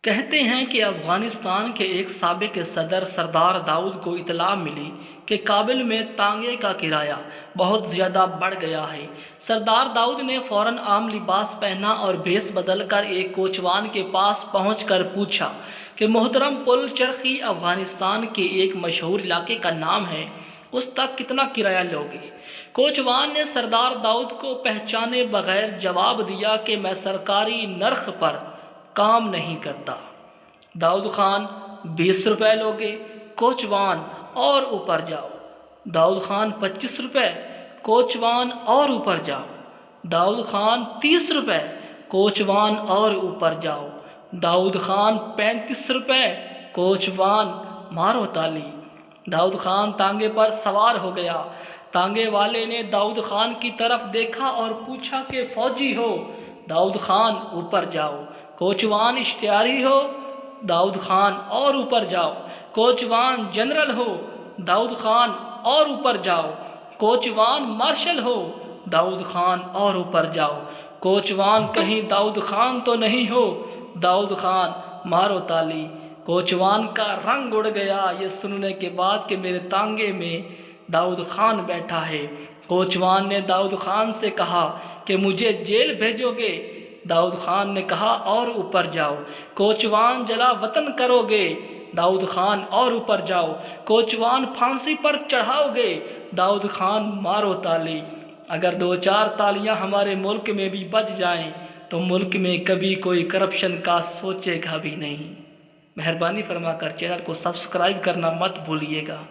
कहते हैं कि अफ़गानिस्तान के एक साबिक़ सदर सरदार दाऊद को इत्तला मिली कि काबिल में तांगे का किराया बहुत ज़्यादा बढ़ गया है। सरदार दाऊद ने फ़ौरन आम लिबास पहना और भेस बदल कर एक कोचवान के पास पहुंचकर पूछा कि मोहतरम पुल चरखी अफ़गानिस्तान के एक मशहूर इलाके का नाम है, उस तक कितना किराया लोगे? कोचवान ने सरदार दाऊद को पहचाने बगैर जवाब दिया कि मैं सरकारी नर्ख पर काम नहीं करता। दाऊद खान 20 रुपये लोगे? कोचवान और ऊपर जाओ। दाऊद खान 25 रुपये। कोचवान और ऊपर जाओ। दाऊद खान 30 रुपये। कोचवान और ऊपर जाओ। दाऊद खान 35 रुपये। कोचवान मारो ताली। दाऊद खान तांगे पर सवार हो गया। तांगे वाले ने दाऊद खान की तरफ देखा और पूछा कि फौजी हो? दाऊद खान ऊपर जाओ। कोचवान इश्तियारी हो? दाऊद खान और ऊपर जाओ। कोचवान जनरल हो? दाऊद खान और ऊपर जाओ। कोचवान मार्शल हो? दाऊद खान और ऊपर जाओ। कोचवान कहीं दाऊद खान तो नहीं हो? दाऊद खान मारो ताली। कोचवान का रंग उड़ गया ये सुनने के बाद कि मेरे तांगे में दाऊद खान बैठा है। कोचवान ने दाऊद खान से कहा कि मुझे जेल भेजोगे? दाऊद खान ने कहा और ऊपर जाओ। कोचवान जला वतन करोगे? दाऊद खान और ऊपर जाओ। कोचवान फांसी पर चढ़ाओगे? दाऊद खान मारो ताली। अगर 2-4 तालियां हमारे मुल्क में भी बज जाएं तो मुल्क में कभी कोई करप्शन का सोचेगा भी नहीं। मेहरबानी फरमाकर चैनल को सब्सक्राइब करना मत भूलिएगा।